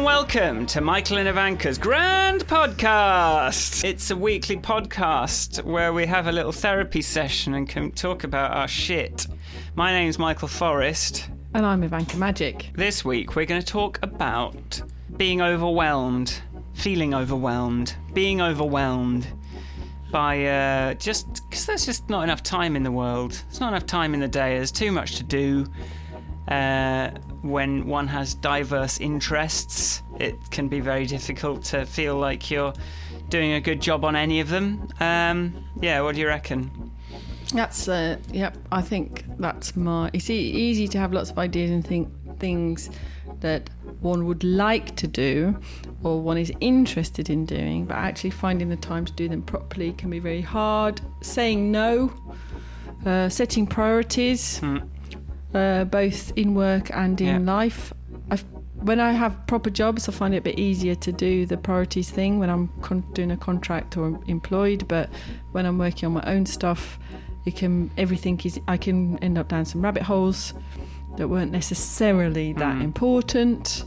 and welcome to Michael and Ivanka's Grand Podcast. It's a weekly podcast where we have a little therapy session and can talk about our shit. My name's Michael Forrest. And I'm Ivanka Magic. This week we're going to talk about being overwhelmed, feeling overwhelmed, being overwhelmed by just because there's just not enough time in the world. There's not enough time in the day. There's too much to do. When one has diverse interests, it can be very difficult to feel like you're doing a good job on any of them. What do you reckon? That's yep. I think that's it's easy to have lots of ideas and think things that one would like to do or one is interested in doing, but actually finding the time to do them properly can be very hard. Saying no, setting priorities. Both in work and in life. When I have proper jobs, I find it a bit easier to do the priorities thing when I'm doing a contract or employed. But when I'm working on my own stuff, I can end up down some rabbit holes that weren't necessarily that important.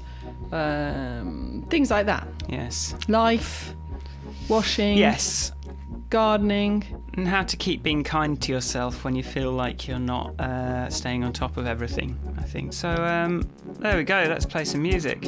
Things like that. Yes. Life, washing. Yes. Gardening. And how to keep being kind to yourself when you feel like you're not staying on top of everything, I think. So, there we go. Let's play some music.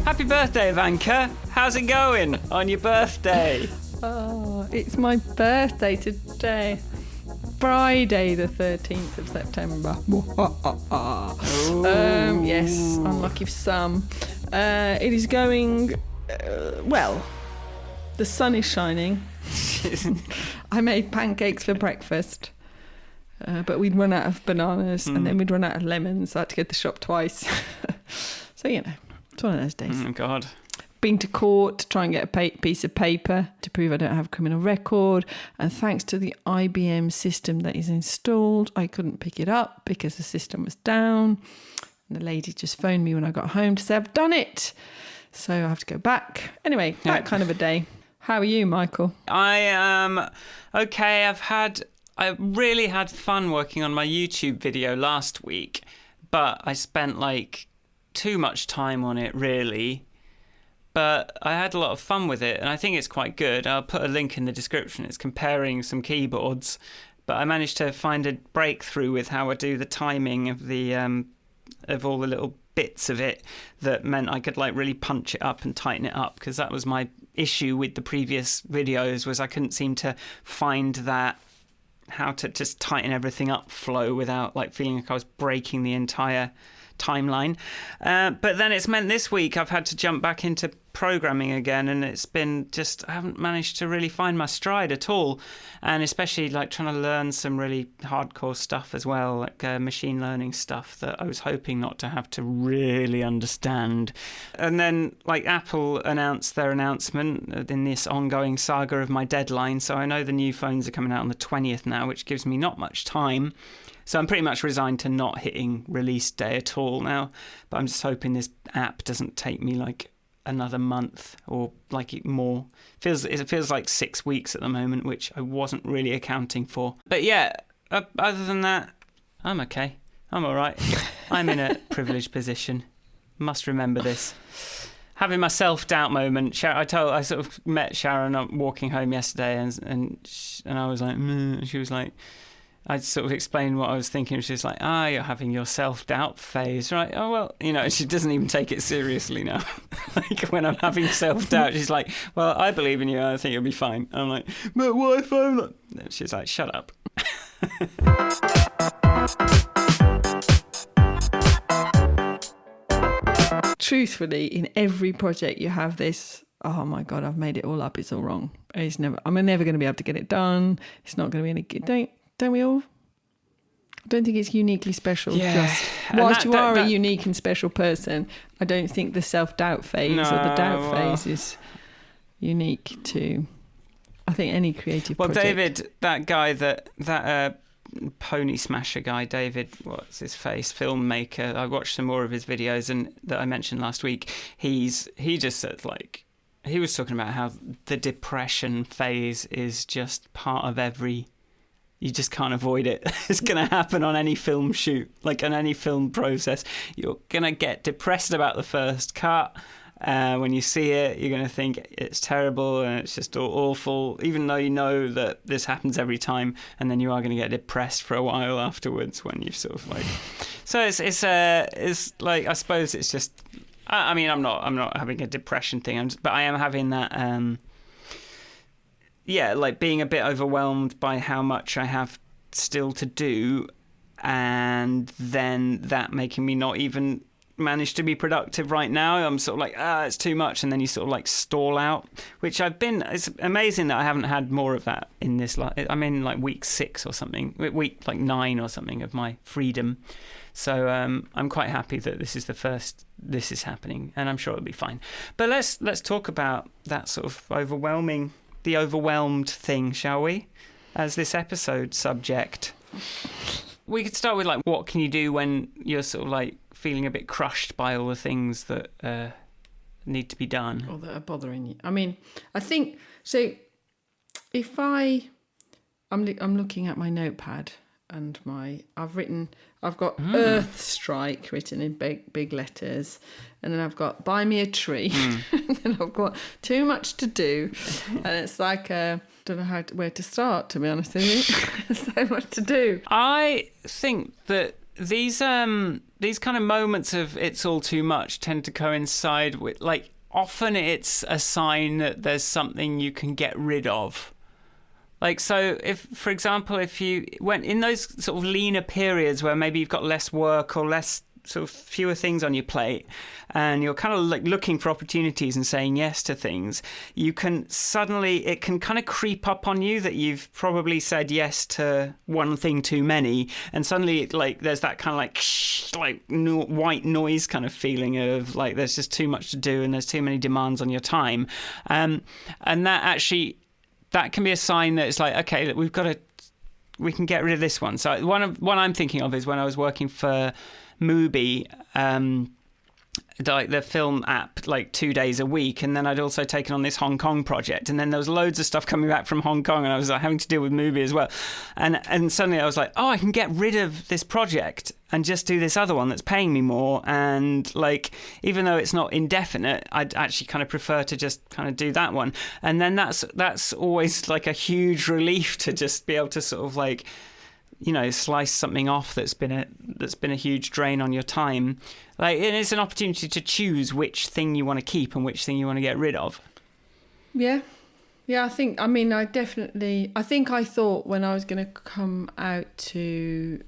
Happy birthday, Ivanka. How's it going on your birthday? Oh, it's my birthday today. Friday the 13th of September. Yes, unlucky for some. It is going well. The sun is shining. I made pancakes for breakfast. But we'd run out of bananas and then we'd run out of lemons. So I had to go to the shop twice. So, it's one of those days. Oh, God. Been to court to try and get a piece of paper to prove I don't have a criminal record, and thanks to the IBM system that is installed, I couldn't pick it up because the system was down, and the lady just phoned me when I got home to say I've done it, so I have to go back. Anyway, that kind of a day. How are you, Michael? I am okay. I really had fun working on my YouTube video last week, but I spent too much time on it, really. But I had a lot of fun with it, and I think it's quite good. I'll put a link in the description. It's comparing some keyboards, but I managed to find a breakthrough with how I do the timing of the of all the little bits of it that meant I could really punch it up and tighten it up, because that was my issue with the previous videos, was I couldn't seem to find that how to just tighten everything up flow without feeling like I was breaking the entire timeline. But then it's meant this week I've had to jump back into programming again, and it's been I haven't managed to really find my stride at all, and especially trying to learn some really hardcore stuff as well, machine learning stuff that I was hoping not to have to really understand. And then Apple announced their announcement in this ongoing saga of my deadline, so I know the new phones are coming out on the 20th now, which gives me not much time. So I'm pretty much resigned to not hitting release day at all now. But I'm just hoping this app doesn't take me another month or more. It feels like 6 weeks at the moment, which I wasn't really accounting for. But yeah, other than that, I'm okay. I'm all right. I'm in a privileged position. Must remember this. Having my self-doubt moment. I sort of met Sharon walking home yesterday, and I was like, she was like, I sort of explained what I was thinking. She was like, you're having your self-doubt phase, right? Oh, well, she doesn't even take it seriously now. When I'm having self-doubt, she's like, well, I believe in you. I think you'll be fine. And I'm like, but what if I'm not? She's like, shut up. Truthfully, in every project you have this, oh my God, I've made it all up. It's all wrong. I'm never going to be able to get it done. It's not going to be any good. Don't we all? I don't think it's uniquely special. Yeah. Whilst you are a unique and special person, I don't think the self-doubt phase or the doubt phase is unique to, I think, any creative project. David, that guy that pony smasher guy, David, what's his face, filmmaker. I watched some more of his videos and that I mentioned last week. He just said, like, he was talking about how the depression phase is just part of you just can't avoid it. It's going to happen on any film shoot, like on any film process. You're going to get depressed about the first cut. When you see it, you're going to think it's terrible and it's just awful, even though you know that this happens every time, and then you are going to get depressed for a while afterwards when you've sort of like. So it's like, I suppose it's just. I mean, I'm not having a depression thing, but I am having that. Like being a bit overwhelmed by how much I have still to do, and then that making me not even manage to be productive right now. I'm sort of like, it's too much, and then you sort of like stall out, which it's amazing that I haven't had more of that in this. I'm in like week 6 or something, week like 9 or something of my freedom. So I'm quite happy that this is the first this is happening, and I'm sure it'll be fine. But let's talk about that sort of the overwhelmed thing, shall we? As this episode subject. We could start with like, what can you do when you're sort of like feeling a bit crushed by all the things that need to be done, or that are bothering you? I mean, I think so. If I'm looking at my notepad and I've got Earth Strike written in big letters, and then I've got buy me a tree, and then I've got too much to do, and it's like don't know where to start, to be honest with you. So much to do. I think that these kind of moments of it's all too much tend to coincide with, like, often it's a sign that there's something you can get rid of. Like, so if, for example, if you went in those sort of leaner periods where maybe you've got less work or less sort of fewer things on your plate, and you're kind of like looking for opportunities and saying yes to things, it can kind of creep up on you that you've probably said yes to one thing too many, and suddenly like there's that kind of like white noise kind of feeling of like there's just too much to do and there's too many demands on your time, and that can be a sign that it's like, okay, we can get rid of this one. So one I'm thinking of is when I was working for Mubi, like the film app, like 2 days a week, and then I'd also taken on this Hong Kong project, and then there was loads of stuff coming back from Hong Kong, and I was like having to deal with Mubi as well, and suddenly I was like, I can get rid of this project and just do this other one that's paying me more, and like even though it's not indefinite, I'd actually kind of prefer to just kind of do that one, and then that's always like a huge relief to just be able to sort of like, you know, slice something off that's been a huge drain on your time. Like, and it's an opportunity to choose which thing you want to keep and which thing you want to get rid of. Yeah. I think I thought when I was going to come out to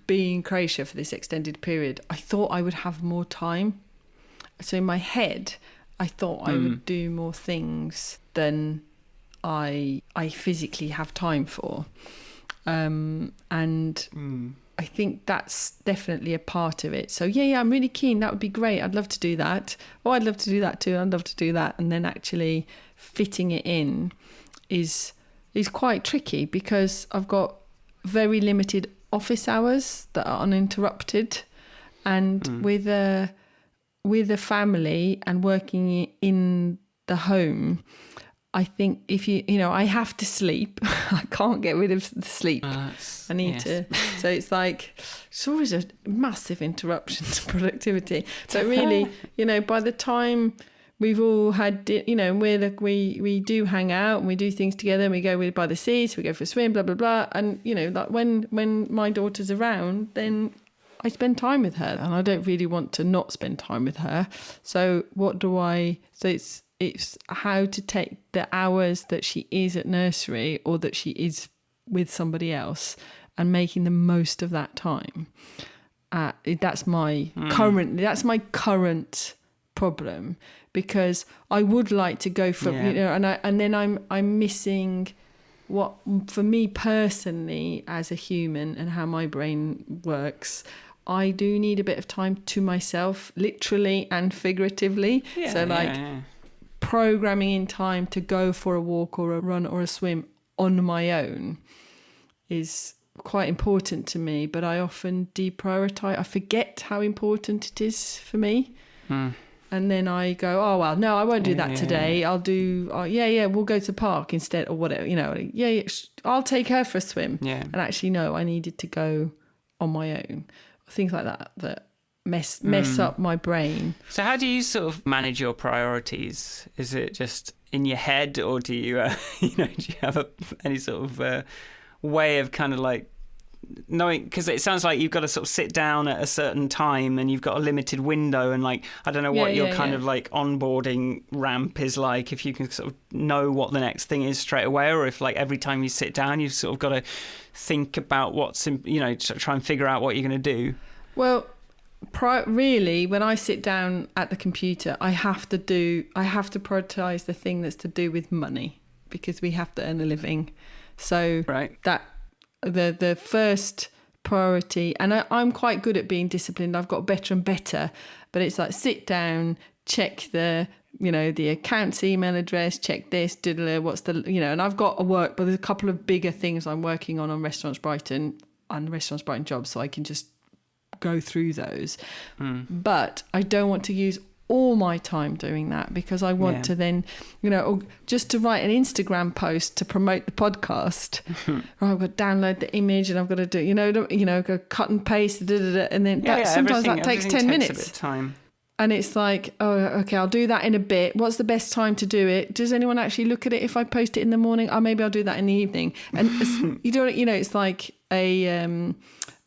be in Croatia for this extended period, I thought I would have more time. So in my head, I thought I would do more things than I physically have time for. And I think that's definitely a part of it. So yeah, I'm really keen. That would be great. I'd love to do that. Oh, I'd love to do that too. I'd love to do that. And then actually fitting it in is quite tricky because I've got very limited office hours that are uninterrupted, and with a family and working in the home, I think if I have to sleep. I can't get rid of the sleep. I need to. So it's like, it's always a massive interruption to productivity. So really, by the time we've all had, we do hang out and we do things together, and we go by the sea, so we go for a swim, blah, blah, blah. And, like when my daughter's around, then I spend time with her, and I don't really want to not spend time with her. So it's how to take the hours that she is at nursery or that she is with somebody else and making the most of that time. That's my current problem, because I would like to go for and then I'm missing what, for me personally as a human and how my brain works, I do need a bit of time to myself, literally and figuratively. Programming in time to go for a walk or a run or a swim on my own is quite important to me, but I often deprioritize. I forget how important it is for me. And then I go, oh, well, no, I won't do that today. I'll do, we'll go to the park instead or whatever, I'll take her for a swim. Yeah. And actually, no, I needed to go on my own. Things like that mess up my brain. So how do you sort of manage your priorities? Is it just in your head, or do you, do you have any sort of way of kind of like knowing, because it sounds like you've got to sort of sit down at a certain time and you've got a limited window, and like I don't know what your kind of like onboarding ramp is like, if you can sort of know what the next thing is straight away, or if like every time you sit down you've sort of got to think about what's in, try and figure out what you're going to do. Well, really, when I sit down at the computer, I have to prioritize the thing that's to do with money, because we have to earn a living. So that the first priority, and I'm quite good at being disciplined. I've got better and better, but it's like sit down, check the account's email address, check this, what's the, and I've got a work, but there's a couple of bigger things I'm working on Restaurants Brighton and Restaurants Brighton jobs, so I can just go through those. But I don't want to use all my time doing that, because I want to then, or just to write an Instagram post to promote the podcast. I've got to download the image, and I've got to do, go cut and paste, and then sometimes that takes 10 minutes. A bit of time. And it's like, oh, okay, I'll do that in a bit. What's the best time to do it? Does anyone actually look at it if I post it in the morning? Oh, maybe I'll do that in the evening. And it's like a,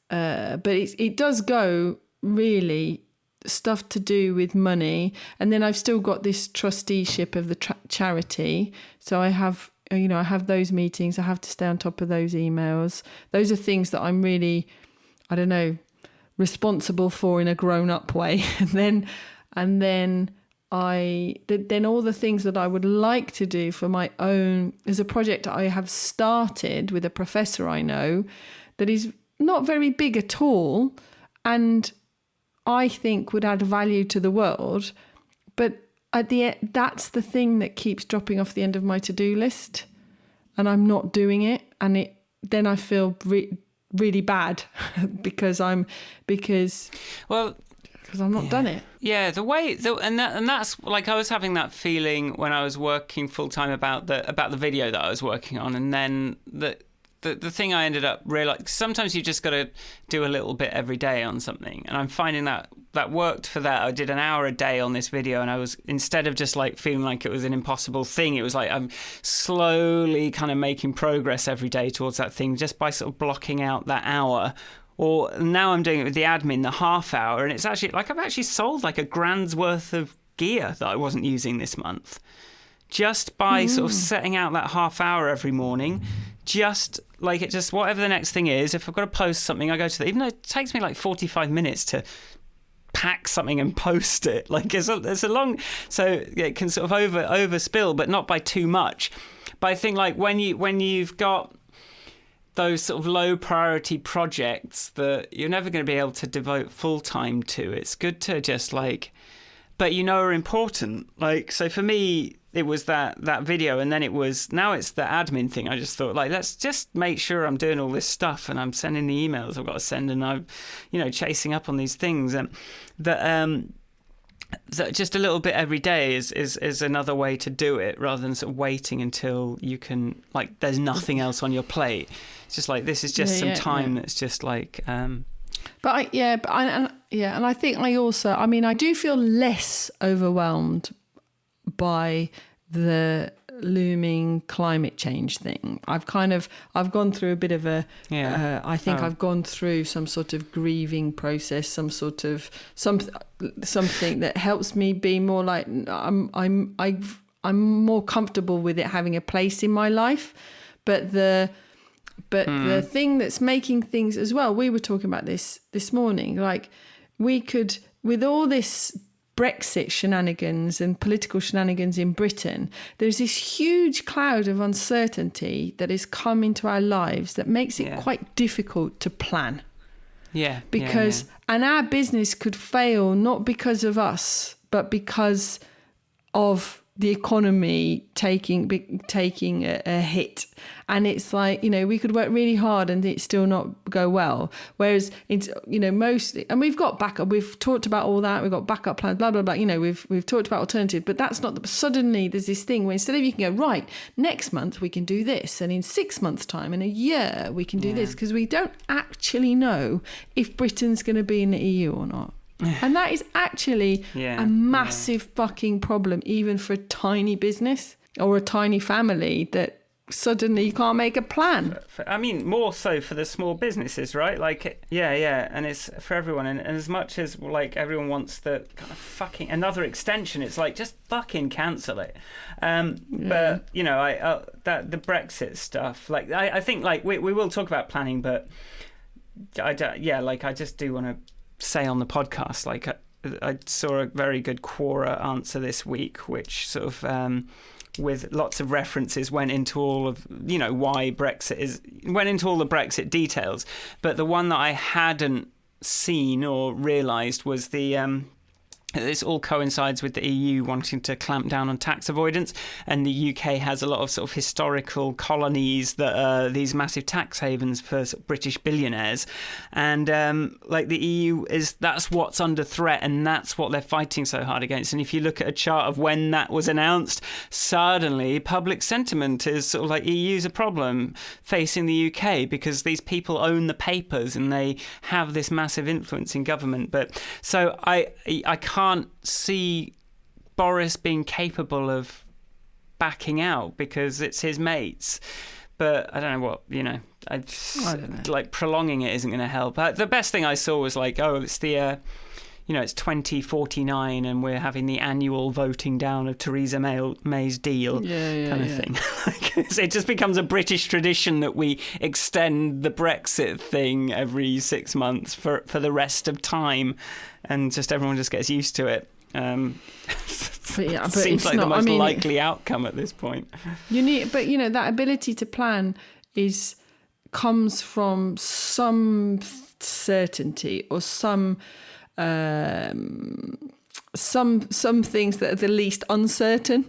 but it does go really stuff to do with money. And then I've still got this trusteeship of the charity. So I have those meetings. I have to stay on top of those emails. Those are things that I'm really, responsible for in a grown-up way. and then all the things that I would like to do for my own, there's a project I have started with a professor I know that is not very big at all, and I think would add value to the world, but at the end, that's the thing that keeps dropping off the end of my to-do list, and I'm not doing it, and then I feel really bad because I'm not done it. Yeah, that's like, I was having that feeling when I was working full time about the video that I was working on, and then the thing I ended up realizing, sometimes you just got to do a little bit every day on something, and I'm finding that worked for that. I did an hour a day on this video, and I was, instead of just like feeling like it was an impossible thing, it was like I'm slowly kind of making progress every day towards that thing just by sort of blocking out that hour. Or now I'm doing it with the admin, the half hour, and it's actually like I've actually sold like $1,000's worth of gear that I wasn't using this month, just by sort of setting out that half hour every morning. Just like it, just whatever the next thing is. If I've got to post something, I go to even though it takes me like 45 minutes to pack something and post it. Like it's a long, so it can sort of overspill, but not by too much. But I think like when you've got those sort of low priority projects that you're never going to be able to devote full time to, it's good to just like, but are important. Like, so for me, it was that video, and then now it's the admin thing. I just thought, like, let's just make sure I'm doing all this stuff and I'm sending the emails I've got to send, and I'm, chasing up on these things, and that just a little bit every day is another way to do it, rather than sort of waiting until you can, like, there's nothing else on your plate. It's just like, this is just some time that's just like. And I think I do feel less overwhelmed by the looming climate change thing. I've gone through a bit of a, I've gone through some sort of grieving process, something that helps me be more like, I'm more comfortable with it having a place in my life. But the thing that's making things as well, we were talking about this morning, like we could, with all this Brexit shenanigans and political shenanigans in Britain, there's this huge cloud of uncertainty that has come into our lives that makes it quite difficult to plan. And our business could fail, not because of us, but because of the economy taking a hit, and it's like, you know, we could work really hard and it still not go well. Whereas it's, you know, mostly, and we've got backup. We've talked about all that. We've got backup plans. Blah blah blah. You know, we've talked about alternative, but that's not. Suddenly, there's this thing where instead of you can go right next month we can do this, and in 6 months' time, in a year we can do this, because we don't actually know if Britain's going to be in the EU or not. And that is actually a massive fucking problem, even for a tiny business or a tiny family, that suddenly you can't make a plan. I mean, more so for the small businesses, right? Like, and it's for everyone. And as much as like everyone wants the kind of fucking another extension, it's like just fucking cancel it. But you know, the Brexit stuff, like I think like we will talk about planning, but I just do want to say on the podcast, like I saw a very good Quora answer this week, which sort of with lots of references went into all of, you know, why Brexit went into all the Brexit details, but the one that I hadn't seen or realised was the this all coincides with the EU wanting to clamp down on tax avoidance, and the UK has a lot of sort of historical colonies that are these massive tax havens for sort of British billionaires, and like the EU that's what's under threat, and that's what they're fighting so hard against. And if you look at a chart of when that was announced, suddenly public sentiment is sort of like EU's a problem facing the UK because these people own the papers and they have this massive influence in government. But so I can't see Boris being capable of backing out because it's his mates. But I don't know what, you know, I don't know. Like prolonging it isn't going to help. The best thing I saw was like, it's the, you know, it's 2049 and we're having the annual voting down of Theresa May's deal kind of thing. It just becomes a British tradition that we extend the Brexit thing every 6 months for the rest of time, and just everyone just gets used to it. But seems like the most likely outcome at this point. But you know, that ability to plan comes from some certainty or some things that are the least uncertain.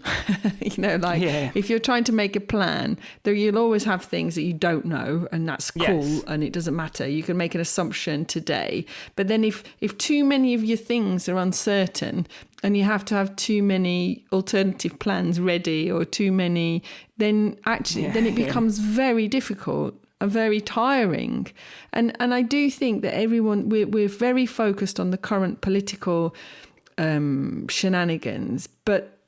You know, like if you're trying to make a plan, you'll always have things that you don't know, and that's cool, and it doesn't matter. You can make an assumption today, but then if too many of your things are uncertain and you have to have too many alternative plans ready, or too many, then it becomes very difficult and very tiring. And I do think that we're very focused on the current political shenanigans, but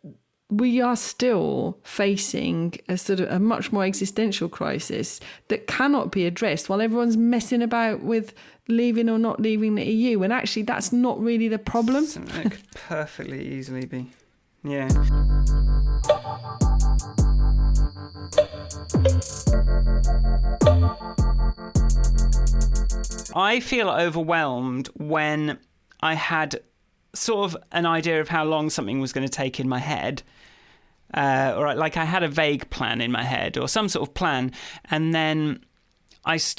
we are still facing a sort of a much more existential crisis that cannot be addressed while everyone's messing about with leaving or not leaving the EU, and actually that's not really the problem. It could perfectly easily be. Yeah. I feel overwhelmed when I had sort of an idea of how long something was going to take in my head. Or like I had a vague plan in my head or some sort of plan. And then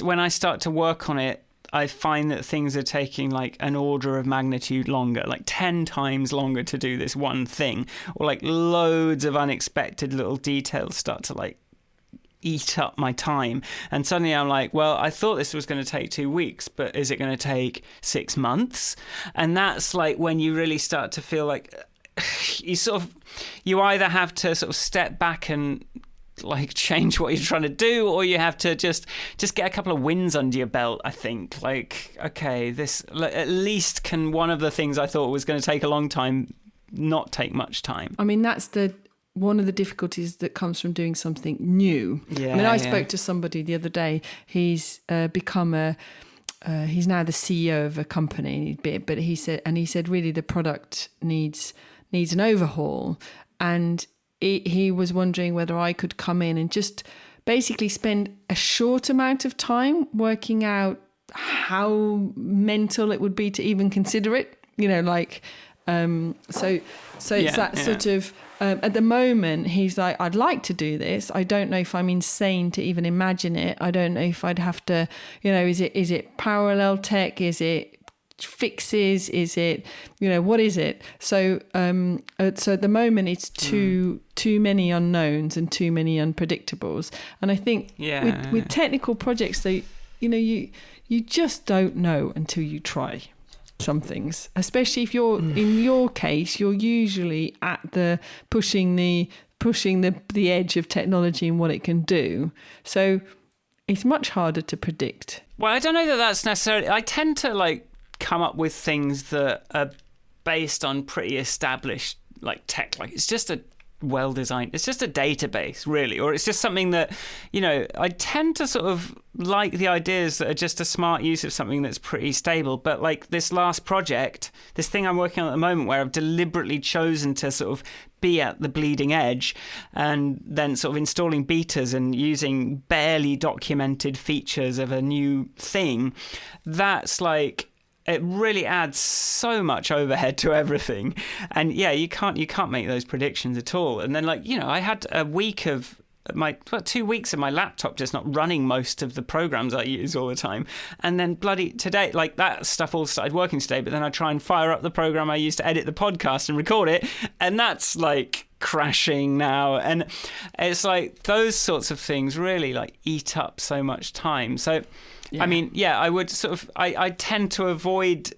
when I start to work on it, I find that things are taking like an order of magnitude longer, like 10 times longer to do this one thing, or like loads of unexpected little details start to like eat up my time. And suddenly I'm like, well, I thought this was going to take 2 weeks, but is it going to take 6 months? And that's like when you really start to feel like you either have to sort of step back and like change what you're trying to do, or you have to just get a couple of wins under your belt. I think like, okay, this at least can one of the things I thought was going to take a long time not take much time. I mean, that's one of the difficulties that comes from doing something new. Yeah, I mean, I spoke to somebody the other day. He's become he's now the CEO of a company, but he said really the product needs an overhaul, and he was wondering whether I could come in and just basically spend a short amount of time working out how mental it would be to even consider it. You know, like so it's that sort of. At the moment, he's like, I'd like to do this. I don't know if I'm insane to even imagine it. I don't know if I'd have to, you know, is it parallel tech? Is it fixes? Is it, what is it? So so at the moment it's too many unknowns and too many unpredictables. And I think with technical projects, you just don't know until you try some things, especially if you're in your case, you're usually at the pushing the edge of technology and what it can do. So it's much harder to predict. Well, I don't know that that's necessarily... I tend to come up with things that are based on pretty established tech. It's just a well-designed... It's just a database, really. Or it's just something that, I tend to sort of like the ideas that are just a smart use of something that's pretty stable. But this last project, this thing I'm working on at the moment where I've deliberately chosen to sort of be at the bleeding edge and then sort of installing betas and using barely documented features of a new thing, that's it really adds so much overhead to everything. And you can't make those predictions at all. And then I had a week of 2 weeks of my laptop just not running most of the programs I use all the time. And then bloody today, that stuff all started working today, but then I try and fire up the program I use to edit the podcast and record it, and that's crashing now. And it's those sorts of things really eat up so much time. So I mean, I would sort of, I tend to avoid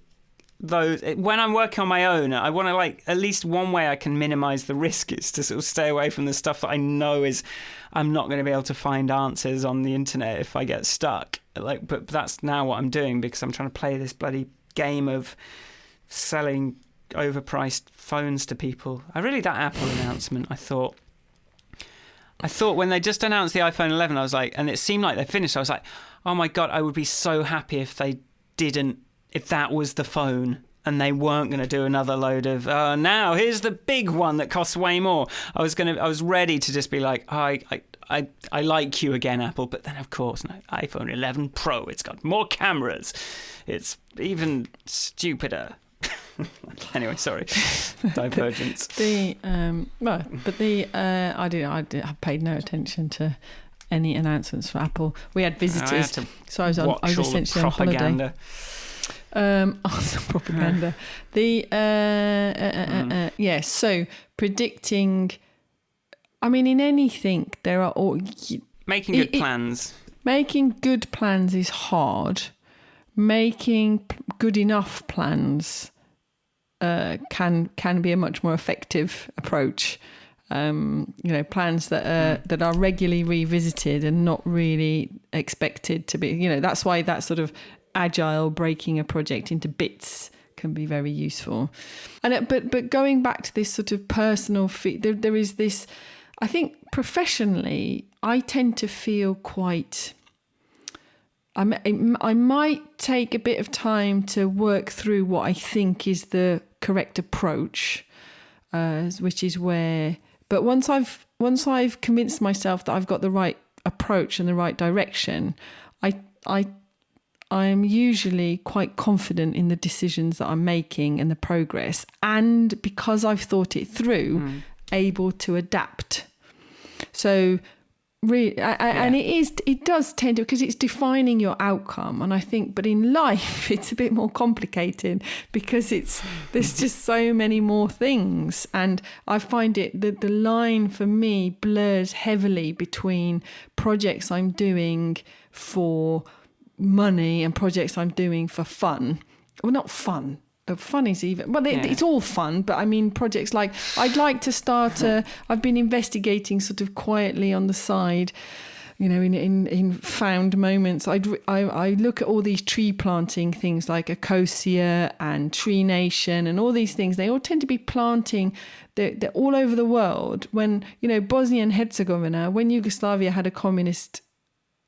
those. When I'm working on my own, I want to at least one way I can minimize the risk is to sort of stay away from the stuff that I know I'm not going to be able to find answers on the internet if I get stuck. But that's now what I'm doing because I'm trying to play this bloody game of selling overpriced phones to people. That Apple announcement, I thought when they just announced the iPhone 11, I was and it seemed like they finished. I was oh my God, I would be so happy if that was the phone and they weren't going to do another load of, now here's the big one that costs way more. I was ready to just be I like you again, Apple. But then of course, no, iPhone 11 Pro, it's got more cameras. It's even stupider. Anyway, sorry, divergence. I paid no attention to any announcements for Apple. We had visitors, so I was essentially on holiday. Propaganda. Yes. So predicting. I mean, in anything, there are all making good plans. Making good plans is hard. Making good enough plans can be a much more effective approach. Plans that are regularly revisited and not really expected to be. That's why that sort of agile breaking a project into bits can be very useful. And but going back to this sort of personal there is this. I think professionally, I tend to feel quite. I might take a bit of time to work through what I think is the correct approach, which is where. But once I've convinced myself that I've got the right approach and the right direction, I am usually quite confident in the decisions that I'm making and the progress, and because I've thought it through, able to adapt. So. Really, and it does tend to, because it's defining your outcome, and I think, but in life it's a bit more complicated because there's just so many more things, and I find it that the line for me blurs heavily between projects I'm doing for money and projects I'm doing for fun. Well, not fun. Fun is even, well, it's all fun, but I mean projects I'd like to start I've been investigating sort of quietly on the side, in found moments. I look at all these tree planting things like Ecosia and Tree Nation and all these things. They all tend to be planting, they're all over the world. When, Bosnia and Herzegovina, when Yugoslavia had a communist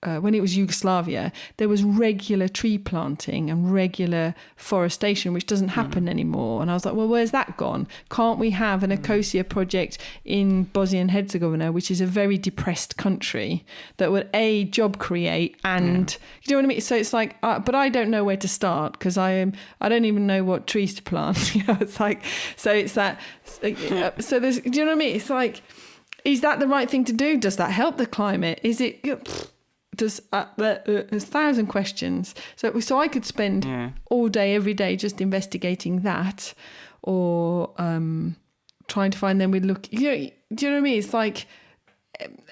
when it was Yugoslavia, there was regular tree planting and regular forestation, which doesn't happen anymore. And I was like, well, where's that gone? Can't we have an Ecosia project in Bosnia and Herzegovina, which is a very depressed country, that would job create and, you know what I mean? So it's but I don't know where to start because I don't even know what trees to plant. So there's, do you know what I mean? It's is that the right thing to do? Does that help the climate? Is it... there's 1,000 questions. So I could spend all day, every day, just investigating that, or trying to find them. Do you know what I mean? It's like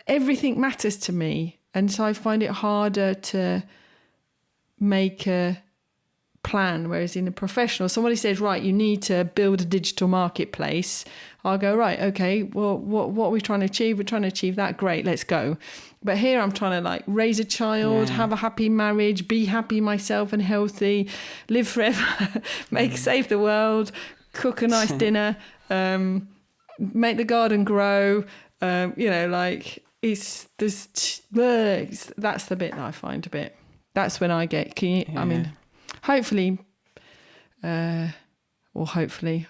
everything matters to me, and so I find it harder to make a plan. Whereas in a professional, somebody says, right, you need to build a digital marketplace. I'll go, right, okay, well, what are we trying to achieve? We're trying to achieve that. Great, let's go. But here I'm trying to like raise a child, have a happy marriage, be happy myself and healthy, live forever, save the world, cook a nice dinner, make the garden grow. That's the bit that I find a bit. That's when I get. I mean, hopefully, I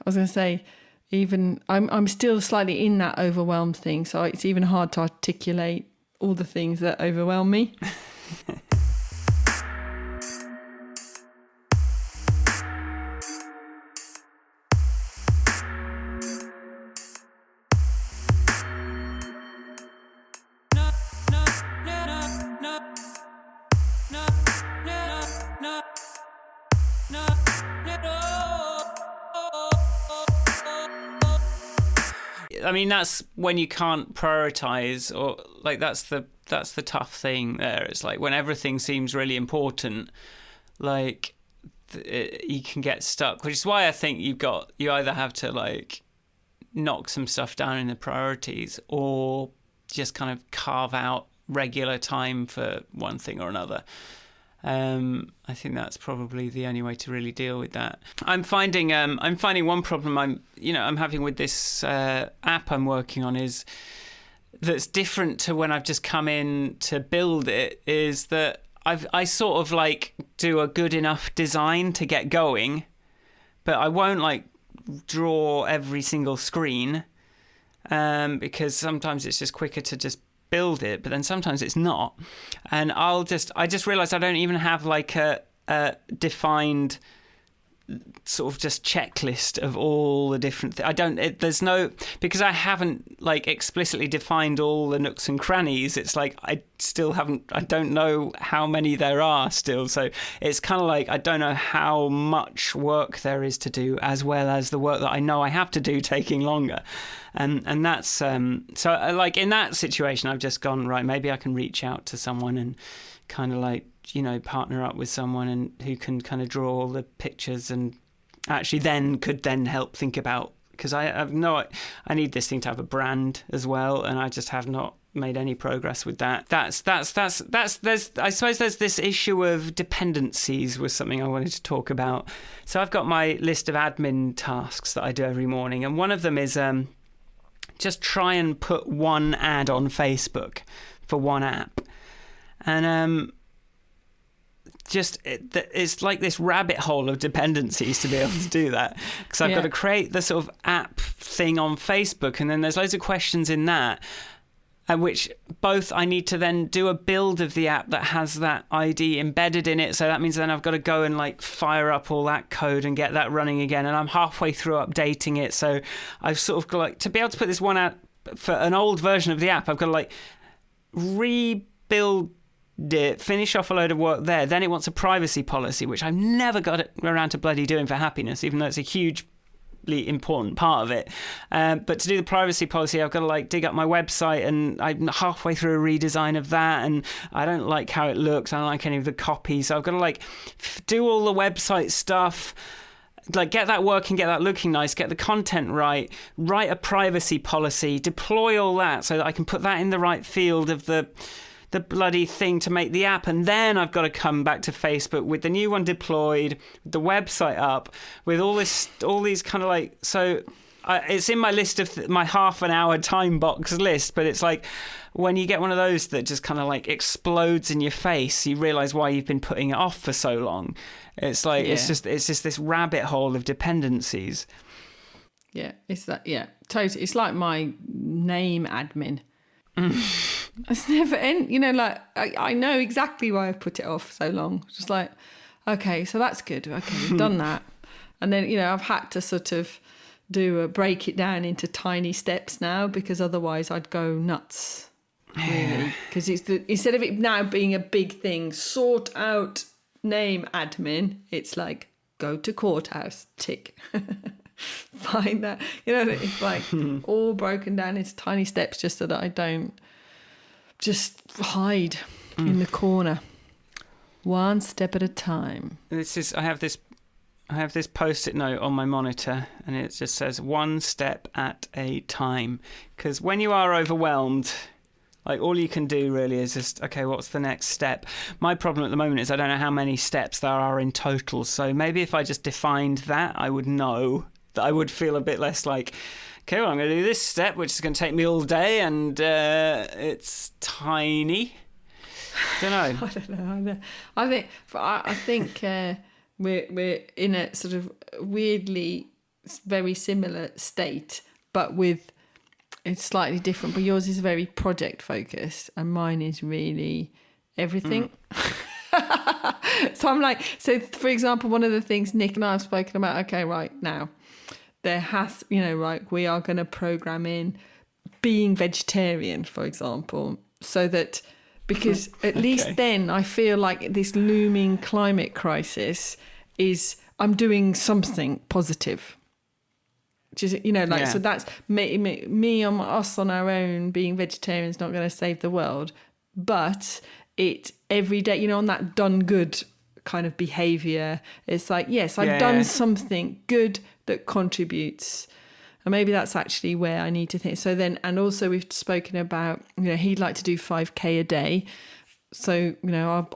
was going to say, even I'm still slightly in that overwhelmed thing, so it's even hard to articulate all the things that overwhelm me. I mean, that's when you can't prioritize, or like that's the tough thing there. It's like when everything seems really important, like you can get stuck, which is why I think you either have to like knock some stuff down in the priorities, or just kind of carve out regular time for one thing or another. I think that's probably the only way to really deal with that. I'm finding one problem I'm having with this app I'm working on that's different to when I've just come in to build it, is that I sort of like do a good enough design to get going, but I won't like draw every single screen, because sometimes it's just quicker to just build it, but then sometimes it's not, and I just realized I don't even have like a defined sort of just checklist of all the different because I haven't like explicitly defined all the nooks and crannies. It's like I don't know how many there are still, so it's kind of like I don't know how much work there is to do, as well as the work that I know I have to do taking longer, and that's so like in that situation I've just gone, right, maybe I can reach out to someone and kind of like, partner up with someone and who can kind of draw all the pictures, and actually could help think about, because I need this thing to have a brand as well, and I just have not made any progress with that. I suppose there's this issue of dependencies was something I wanted to talk about. So I've got my list of admin tasks that I do every morning, and one of them is just try and put one ad on Facebook for one app. And it's like this rabbit hole of dependencies to be able to do that, because I've got to create the sort of app thing on Facebook, and then there's loads of questions in that, and which both I need to then do a build of the app that has that ID embedded in it, so that means then I've got to go and like fire up all that code and get that running again, and I'm halfway through updating it, so I've sort of got like, to be able to put this one app for an old version of the app, I've got to like rebuild it, finish off a load of work there. Then it wants a privacy policy, which I've never got around to bloody doing for happiness, even though it's a hugely important part of it. But to do the privacy policy, I've got to like dig up my website, and I'm halfway through a redesign of that, and I don't like how it looks. I don't like any of the copy, so I've got to like do all the website stuff, like get that working, get that looking nice, get the content right, write a privacy policy, deploy all that so that I can put that in the right field of the bloody thing to make the app, and then I've got to come back to Facebook with the new one deployed, the website up, with all these kind of like, so it's in my list of my half an hour time box list, but it's like when you get one of those that just kind of like explodes in your face, you realize why you've been putting it off for so long. It's like it's just this rabbit hole of dependencies. Yeah, it's that. Yeah, totally. It's like my name admin. It's never end. Like I know exactly why I've put it off so long. Just like, okay, so that's good. Okay, we've done that, and then I've had to sort of break it down into tiny steps now, because otherwise I'd go nuts. really, because instead of it now being a big thing, sort out name admin, it's like go to courthouse, tick. Find that, it's like all broken down into tiny steps just so that I don't just hide in the corner, one step at a time. I have this post-it note on my monitor, and it just says one step at a time, because when you are overwhelmed, like all you can do really is just, okay, what's the next step? My problem at the moment is I don't know how many steps there are in total, so maybe if I just defined that, I would know that I would feel a bit less like, okay, well, I'm going to do this step, which is going to take me all day, and it's tiny. Don't know. I don't know. I think we're in a sort of weirdly very similar state, but it's slightly different. But yours is very project focused, and mine is really everything. So I'm like, for example, one of the things Nick and I have spoken about. Okay, right now. There has, we are going to program in being vegetarian, for example, so that, because at least then I feel like this looming climate crisis is, I'm doing something positive. Which is, so that's me on us on our own being vegetarian is not going to save the world, but it every day, on that done good kind of behavior, it's like, yes, I've done something good that contributes, and maybe that's actually where I need to think. So then, and also we've spoken about, he'd like to do 5k a day, so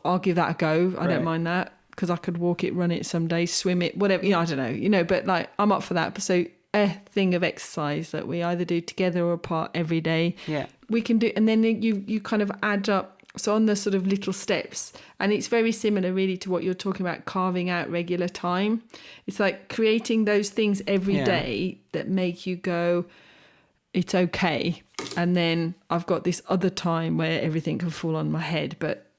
I'll give that a go. I don't mind that, because I could walk it, run it some days, swim it, whatever. I don't know, but like I'm up for that. So a thing of exercise that we either do together or apart every day, we can do, and then you kind of add up. So on the sort of little steps, and it's very similar really to what you're talking about, carving out regular time. It's like creating those things every day that make you go, it's okay. And then I've got this other time where everything can fall on my head, but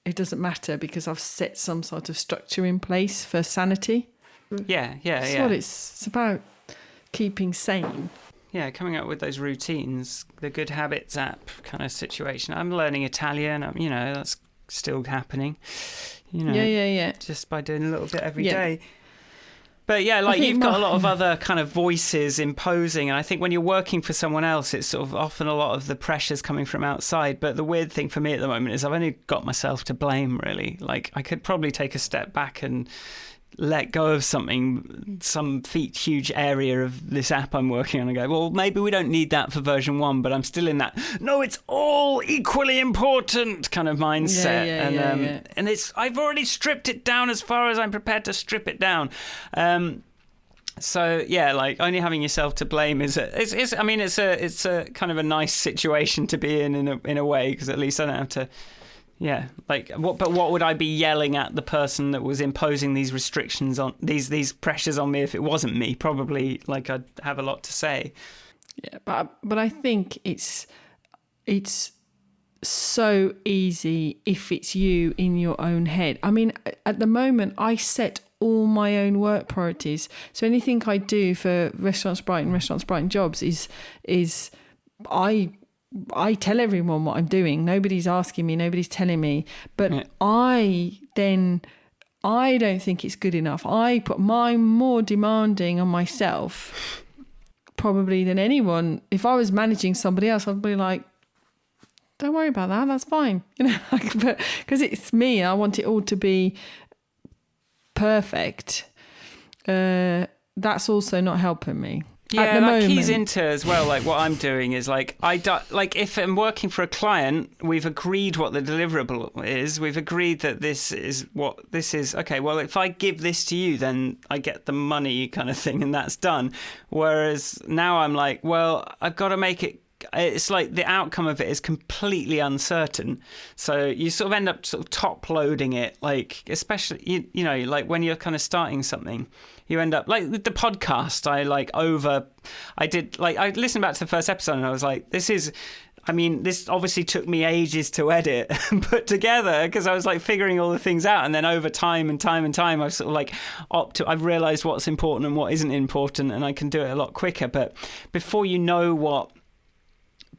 it doesn't matter because I've set some sort of structure in place for sanity. That's what it's about, keeping sane. Yeah, coming up with those routines, the Good Habits app kind of situation. I'm learning Italian, that's still happening. Just by doing a little bit every day. But you've got a lot of other kind of voices imposing, and I think when you're working for someone else, it's sort of often a lot of the pressure's coming from outside. But the weird thing for me at the moment is I've only got myself to blame, really. Like, I could probably take a step back and let go of some huge area of this app I'm working on and go, well, maybe we don't need that for version 1, but I'm still in that, no, it's all equally important kind of mindset. And it's, I've already stripped it down as far as I'm prepared to strip it down. So like only having yourself to blame it's a kind of a nice situation to be in a way, because at least I don't have to. Yeah, what would I be yelling at the person that was imposing these restrictions on these pressures on me if it wasn't me? Probably, I'd have a lot to say. Yeah, but I think it's so easy if it's you in your own head. I mean, at the moment, I set all my own work priorities. So anything I do for Restaurants Brighton Jobs is I tell everyone what I'm doing. Nobody's asking me, nobody's telling me. But I don't think it's good enough. I put my more demanding on myself probably than anyone. If I was managing somebody else, I'd be like, don't worry about that, that's fine. But because it's me, I want it all to be perfect. That's also not helping me. Yeah, that keys into as well. Like what I'm doing is if I'm working for a client, we've agreed what the deliverable is. We've agreed that this is what this is. Okay, well, if I give this to you, then I get the money kind of thing, and that's done. Whereas now I'm like, well, I've got to make it. It's like the outcome of it is completely uncertain. So you sort of end up sort of top loading it, like especially like when you're kind of starting something. You end up like with the podcast. I listened back to the first episode and I was like, this obviously took me ages to edit and put together because I was like figuring all the things out. And then over time, I've sort of like I've realized what's important and what isn't important, and I can do it a lot quicker. But before you know what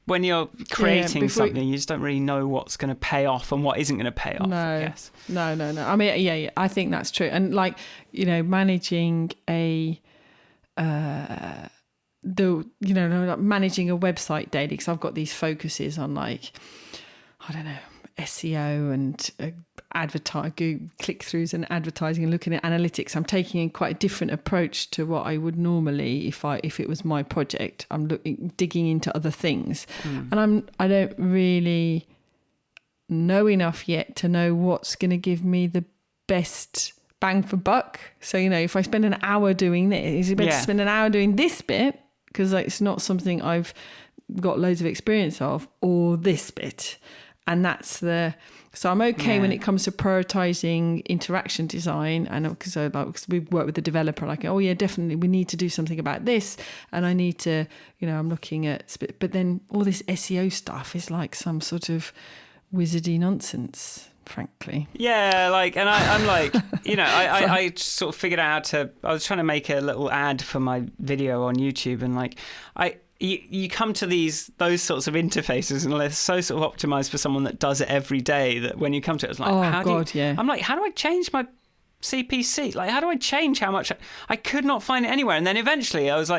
when you're creating before something, you just don't really know what's going to pay off and what isn't going to pay off. No, Yes. no. I mean, yeah, I think that's true. And like, managing managing a website daily, because I've got these focuses on, like, I don't know, SEO and click-throughs and advertising and looking at analytics. I'm taking quite a different approach to what I would normally if it was my project. I'm digging into other things, and I don't really know enough yet to know what's going to give me the best bang for buck. So, if I spend an hour doing this, is it better to spend an hour doing this bit because it's not something I've got loads of experience of, or this bit? And so I'm okay when it comes to prioritizing interaction design, and because we work with the developer, like, oh yeah, definitely we need to do something about this, and I need to, I'm looking at, but then all this SEO stuff is like some sort of wizardy nonsense, frankly. Yeah, like, and I'm like, I sort of figured out I was trying to make a little ad for my video on YouTube, and like, you come to those sorts of interfaces and they're so sort of optimized for someone that does it every day, that when you come to it, it's like, I'm like, how do I change my CPC? Like, how do I change how much? I could not find it anywhere. And then eventually I was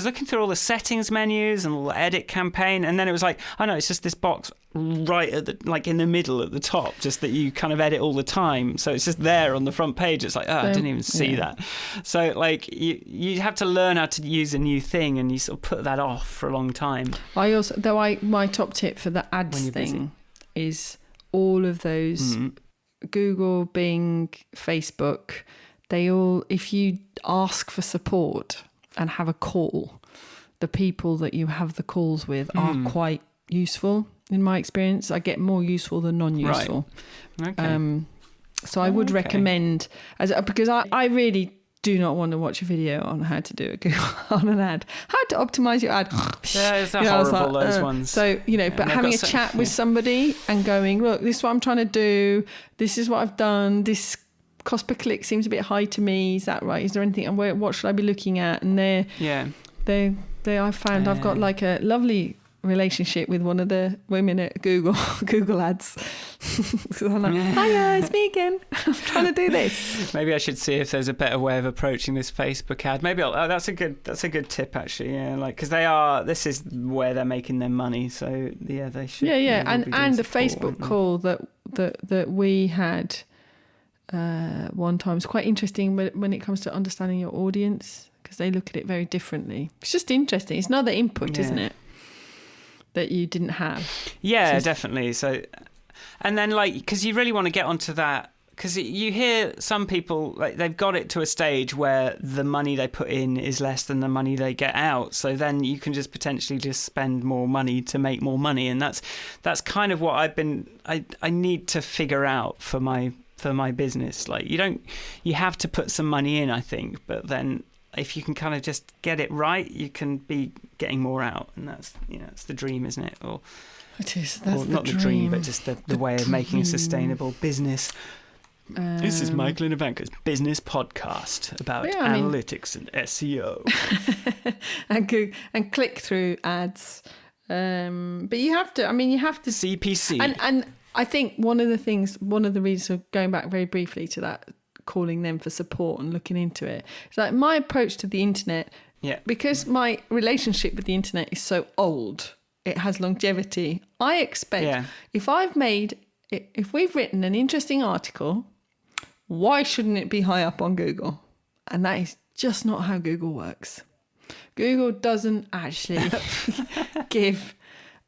looking through all the settings menus and the edit campaign, and then it was like, oh no, it's just this box right at in the middle at the top, just that you kind of edit all the time. So it's just there on the front page. It's like, I didn't even see that. So like you have to learn how to use a new thing, and you sort of put that off for a long time. I also, my top tip for the ads thing is all of those Google, Bing, Facebook, if you ask for support and have a call, the people that you have the calls with are quite useful. In my experience, I get more useful than non-useful. Right. Okay. So I would recommend, because I really do not want to watch a video on how to do on an ad, how to optimize your ad. Yeah, it's horrible, those ones. So, but having a chat with somebody and going, look, this is what I'm trying to do. This is what I've done. This cost per click seems a bit high to me. Is that right? Is there anything? And what should I be looking at? And I found I've got like a lovely relationship with one of the women at Google Ads. So I'm like, hiya, it's me again. I'm trying to do this. Maybe I should see if there's a better way of approaching this Facebook ad. Maybe that's a good tip, actually. Yeah, like, because this is where they're making their money. So yeah, they should. Yeah, and the Facebook call that we had one time is quite interesting when it comes to understanding your audience, because they look at it very differently. It's just interesting. It's another input, isn't it, that you didn't have? Yeah, definitely. So, and then because you really want to get onto that, because you hear some people, like, they've got it to a stage where the money they put in is less than the money they get out. So then you can just potentially just spend more money to make more money. And that's kind of what I need to figure out for my business. Like, you have to put some money in, I think, but then if you can kind of just get it right, you can be getting more out, and that's it's the dream, isn't it? Or it is. That's not the dream, but just the way of making a sustainable business. This is Michael and Ivanka's business podcast about analytics and SEO and click through ads. But you have to. CPC. And I think one of the reasons of going back very briefly to that, calling them for support and looking into it, it's like my approach to the internet, because my relationship with the internet is so old, it has longevity. I expect if we've written an interesting article, why shouldn't it be high up on Google? And that is just not how Google works. Google doesn't actually give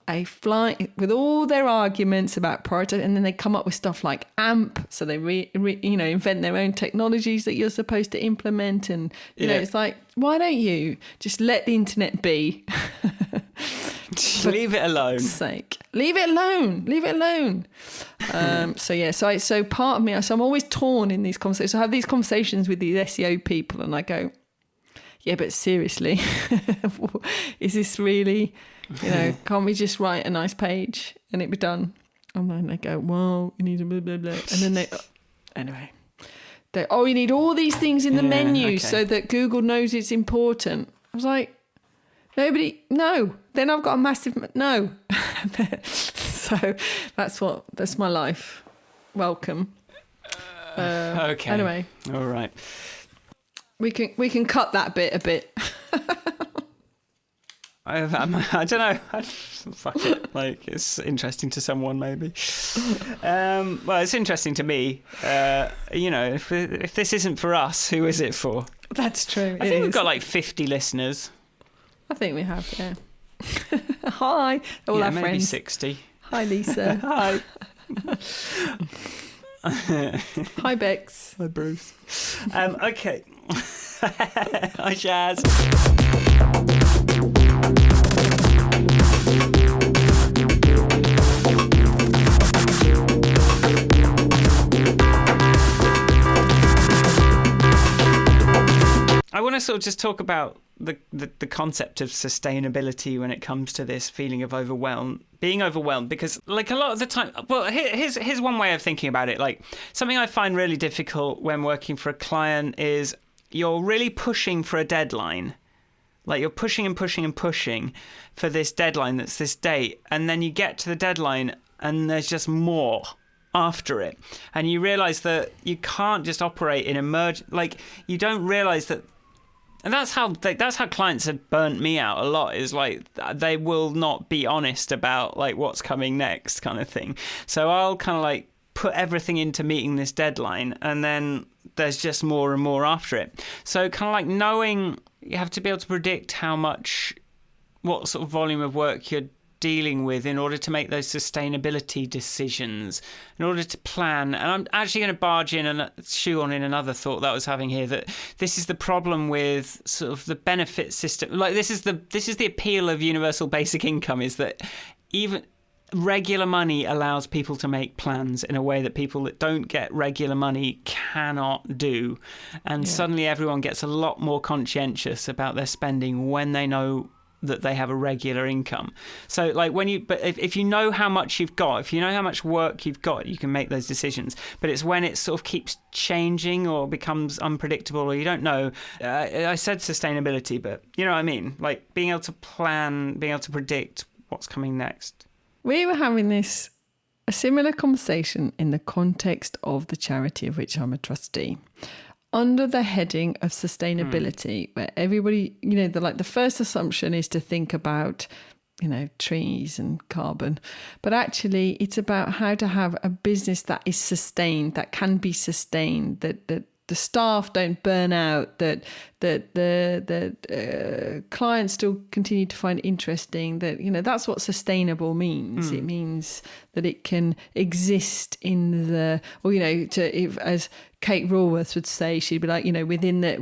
a fly with all their arguments about priority, and then they come up with stuff like AMP, so they invent their own technologies that you're supposed to implement, and it's like, why don't you just let the internet be? Leave it alone. Leave it alone. So part of me, so I'm always torn in these conversations. So I have these conversations with these SEO people, and I go, yeah, but seriously, is this really, can't we just write a nice page and it be done? And then they go, well, you need a blah, blah, blah. And then you need all these things in the menu so that Google knows it's important. I was like, No. Then I've got a massive no. So that's my life. Welcome. Okay. Anyway. All right. We can cut that bit a bit. I don't know. Fuck it. Like, it's interesting to someone, maybe. Well, it's interesting to me. If this isn't for us, who is it for? That's true. I think we've got like 50 listeners. I think we have, yeah. Hi, all our maybe friends. 60. Hi, Lisa. Hi. Hi, Bex. Hi, Bruce. Okay. Hi, Jazz. I want to sort of just talk about the concept of sustainability when it comes to this feeling of being overwhelmed, because like a lot of the time, well, here's one way of thinking about it. Like, something I find really difficult when working for a client is you're really pushing for a deadline. Like, you're pushing and pushing and pushing for this deadline that's this date, and then you get to the deadline and there's just more after it, and you realize that you can't just operate in like, you don't realize that. And that's how clients have burnt me out a lot, is like they will not be honest about like what's coming next kind of thing. So I'll kind of like put everything into meeting this deadline, and then there's just more and more after it. So kind of like knowing, you have to be able to predict what sort of volume of work you're dealing with in order to make those sustainability decisions, in order to plan. And I'm actually going to barge in and shoe on in another thought that I was having here, that this is the problem with sort of the benefit system. Like, this is the appeal of universal basic income, is that even regular money allows people to make plans in a way that people that don't get regular money cannot do. And suddenly everyone gets a lot more conscientious about their spending when they know that they have a regular income. So like if you know how much you've got, if you know how much work you've got, you can make those decisions. But it's when it sort of keeps changing or becomes unpredictable, or you don't know. I said sustainability, but you know what I mean? Like, being able to plan, being able to predict what's coming next. We were having a similar conversation in the context of the charity of which I'm a trustee, under the heading of sustainability, where everybody, the first assumption is to think about, trees and carbon. But actually, it's about how to have a business that is sustained, that can be sustained, that the staff don't burn out, that the clients still continue to find interesting, that, that's what sustainable means. It means that it can exist in as Kate Raworth would say, she'd be like, within the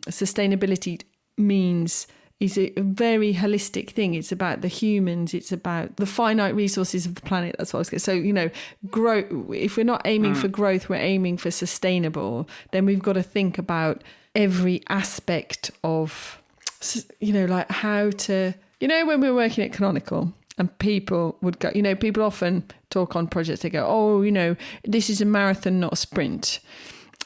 sustainability means is a very holistic thing. It's about the humans. It's about the finite resources of the planet. That's what I was going to say. So, growth. If we're not aiming for growth, we're aiming for sustainable. Then we've got to think about every aspect of, like how to, when we're working at Canonical and people would go, people often talk on projects. They go, oh, this is a marathon, not a sprint.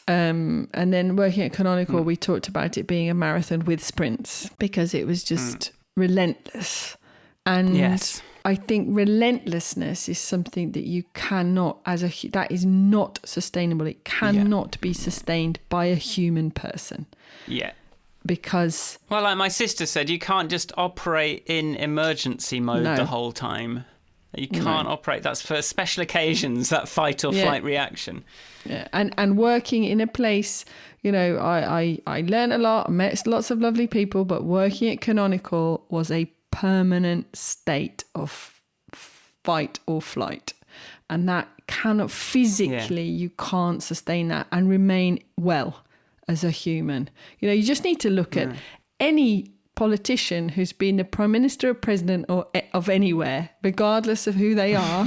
And then working at Canonical, we talked about it being a marathon with sprints, because it was just relentless. And yes. I think relentlessness is something that you cannot, that is not sustainable. It cannot be sustained by a human person. Yeah. Because... Well, like my sister said, you can't just operate in emergency mode the whole time. You can't operate. That's for special occasions, that fight or flight reaction. Yeah, and working in a place, I learned a lot, met lots of lovely people, but working at Canonical was a permanent state of fight or flight. And that cannot physically, you can't sustain that and remain well as a human. You just need to look at any politician who's been the prime minister or president or of anywhere, regardless of who they are,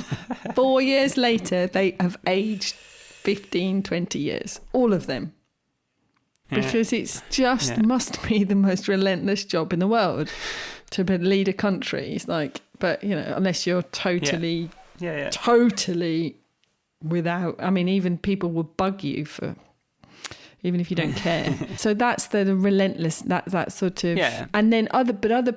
4 years later, they have aged 15, 20 years. All of them. Because it's just must be the most relentless job in the world to lead a country. It's like, but, unless you're totally without, even people will bug you for, even if you don't care. So that's the relentless, that sort of, Yeah. and then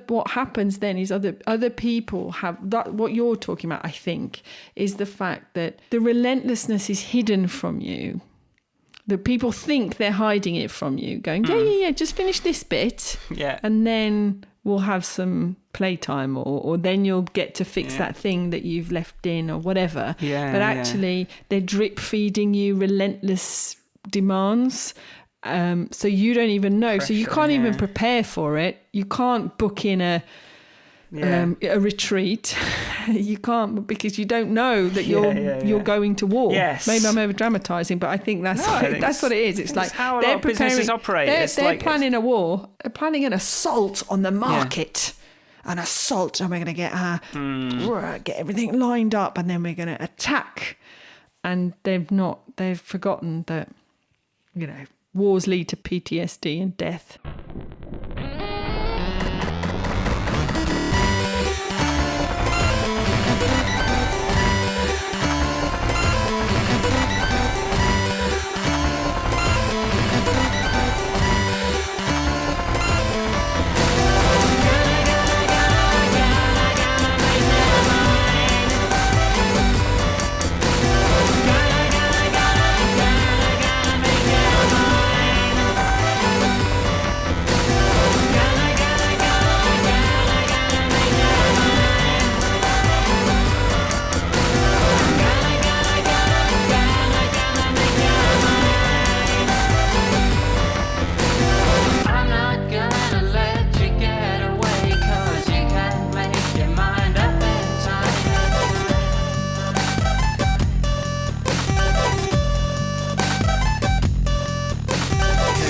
what happens then is other people have that. What you're talking about, I think, is the fact that the relentlessness is hidden from you. The people think they're hiding it from you, going, yeah, just finish this bit, and then we'll have some playtime, or then you'll get to fix that thing that you've left in, or whatever. But actually, they're drip feeding you relentless demands, so you don't even know. So you can't even prepare for it. You can't book in a retreat. You can't, because you don't know that you're going to war. Yes. Maybe I'm over dramatizing, but I think that's what it is. It's like how a lot of businesses operate. They're planning a war. They're planning an assault on the market. An assault, and we're going to get everything lined up, and then we're going to attack. And they've forgotten that, wars lead to PTSD and death.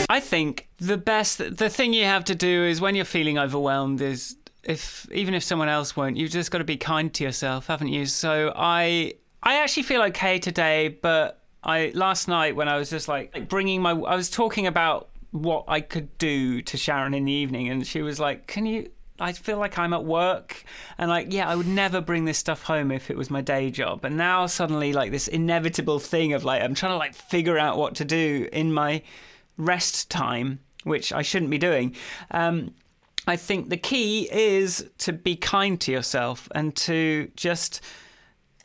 I think the thing you have to do is, when you're feeling overwhelmed, is even if someone else won't, you've just got to be kind to yourself, haven't you? So I actually feel okay today, but last night when I was just like I was talking about what I could do to Sharon in the evening, and she was like, I feel like I'm at work, and I would never bring this stuff home if it was my day job. And now suddenly, this inevitable thing of I'm trying to figure out what to do in my rest time, which I shouldn't be doing. I think the key is to be kind to yourself and to just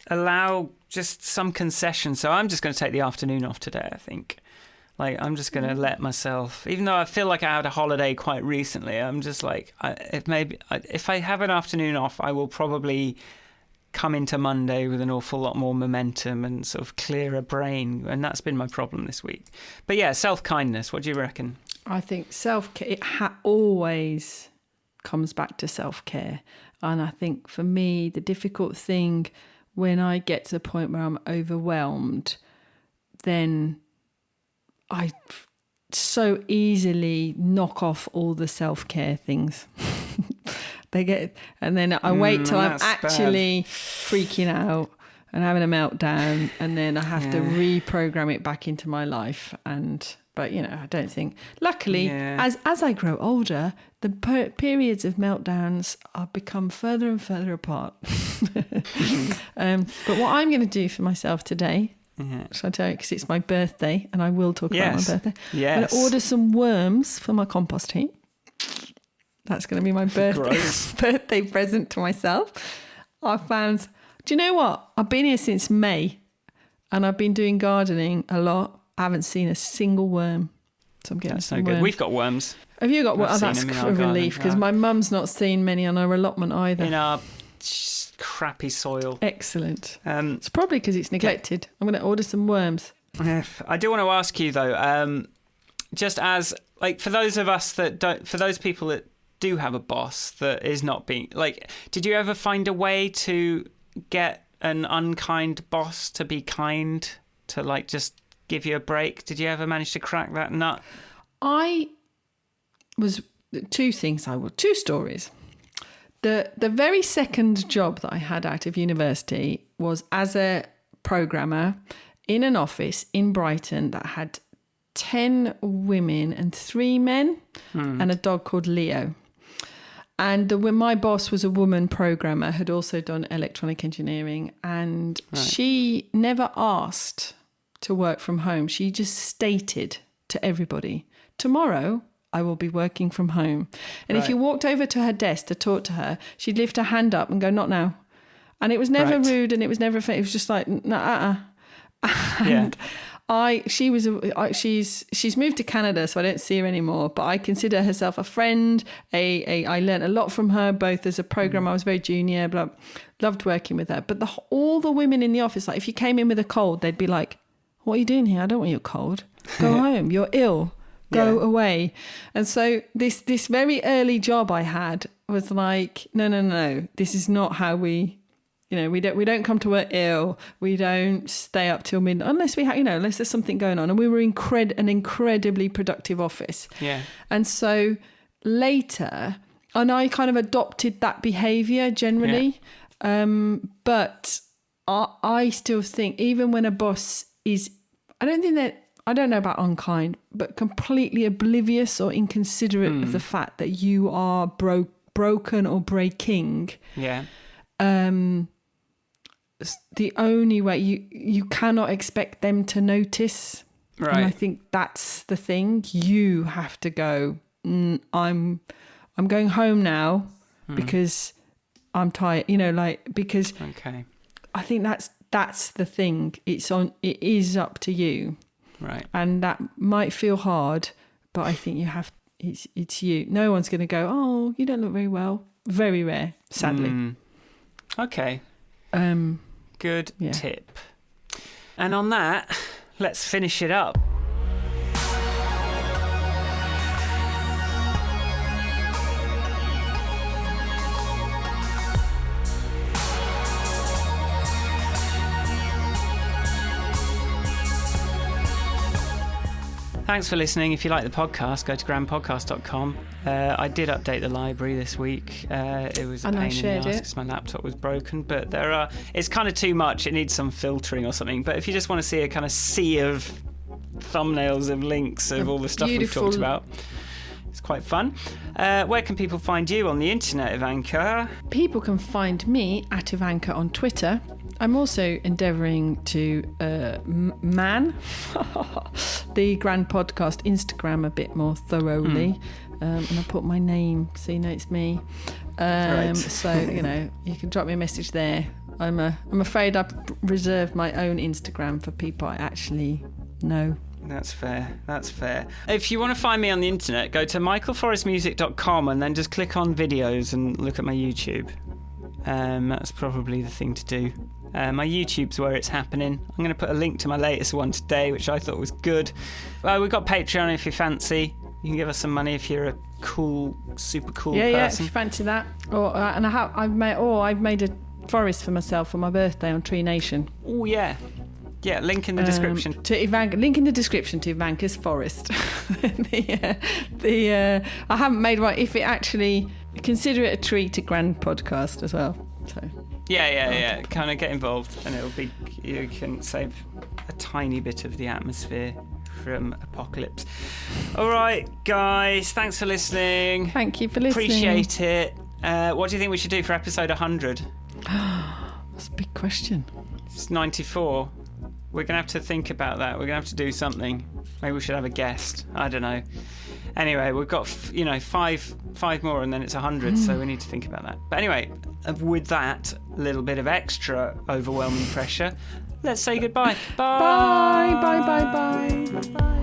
allow just some concession. So I'm just going to take the afternoon off today, I think. I'm just going to let myself, even though I feel like I had a holiday quite recently, I'm just if I have an afternoon off, I will probably come into Monday with an awful lot more momentum and sort of clearer brain. And that's been my problem this week. But yeah, self-kindness. What do you reckon? I think self-care, it always comes back to self-care. And I think for me, the difficult thing when I get to the point where I'm overwhelmed, then I so easily knock off all the self-care things. And then I wait till I'm actually freaking out and having a meltdown, and then I have to reprogram it back into my life. But I don't think. Luckily, as I grow older, the periods of meltdowns are become further and further apart. But what I'm going to do for myself today, shall I tell you, because it's my birthday, and I will talk about my birthday. Yes. I'm going to order some worms for my compost heap. That's going to be my birthday present to myself. Do you know what? I've been here since May, and I've been doing gardening a lot. I haven't seen a single worm. So I'm getting some worms. We've got worms. Have you got worms? Oh, that's a relief, because my mum's not seen many on her allotment either. In our crappy soil. Excellent. It's probably because it's neglected. I'm going to order some worms. I do want to ask you, though, just as, for those of us that don't, for those people that do have a boss that is not being, did you ever find a way to get an unkind boss to be kind, to just give you a break? Did you ever manage to crack that nut? Two stories. The very second job that I had out of university was as a programmer in an office in Brighton that had 10 women and 3 men and a dog called Leo. And when my boss was a woman programmer, had also done electronic engineering, and she never asked to work from home. She just stated to everybody, tomorrow I will be working from home. And if you walked over to her desk to talk to her, she'd lift her hand up and go, not now. And it was never rude, and it was never, it was just like, nah, And she's moved to Canada, so I don't see her anymore, but I consider herself a friend. I learned a lot from her, both as a programmer. I was very junior, but loved working with her. But all the women in the office, like if you came in with a cold, they'd be like, what are you doing here? I don't want your cold. Go home. You're ill. Go away. And so this very early job I had was like, no, this is not how we don't come to work ill. We don't stay up till midnight unless unless there's something going on. And we were an incredibly productive office. Yeah. And so later, and I kind of adopted that behaviour generally. Yeah. But I still think even when a boss is, I don't know about unkind, but completely oblivious or inconsiderate of the fact that you are broken or breaking. Yeah. The only way you cannot expect them to notice. Right. And I think that's the thing. You have to go, I'm going home now because I'm tired, because okay. I think that's the thing. It is up to you. Right. And that might feel hard, but I think it's you. No one's going to go, oh, you don't look very well. Very rare, sadly. Okay. Good tip. And on that, let's finish it up. Thanks for listening. If you like the podcast, go to grandpodcast.com. I did update the library this week. It was a pain in the ass because my laptop was broken. But it's kind of too much. It needs some filtering or something. But if you just want to see a kind of sea of thumbnails of links of all the stuff we've talked about, it's quite fun. Where can people find you on the internet, Ivanka? People can find me at Ivanka on Twitter. I'm also endeavouring to man the Grand Podcast Instagram a bit more thoroughly. And I put my name so you know it's me. Right. So, you can drop me a message there. I'm afraid I've reserved my own Instagram for people I actually know. That's fair. If you want to find me on the internet, go to michaelforestmusic.com and then just click on videos and look at my YouTube. That's probably the thing to do. My YouTube's where it's happening. I'm going to put a link to my latest one today, which I thought was good. We've got Patreon if you fancy. You can give us some money if you're a cool, super cool person. Yeah, if you fancy that. I've made a forest for myself for my birthday on Tree Nation. Oh yeah. Yeah, link in the description. Link in the description to Ivanka's forest. I haven't made one. If it actually, consider it a treat to Grand Podcast as well. So. Yeah. Kind of get involved, and you can save a tiny bit of the atmosphere from apocalypse. All right, guys, thanks for listening. Thank you for listening. Appreciate it. What do you think we should do for episode 100? That's a big question. It's 94. We're going to have to think about that. We're going to have to do something. Maybe we should have a guest. I don't know. Anyway, we've got, 5 more and then it's 100, so we need to think about that. But anyway, with that little bit of extra overwhelming pressure, let's say goodbye. Bye. Bye.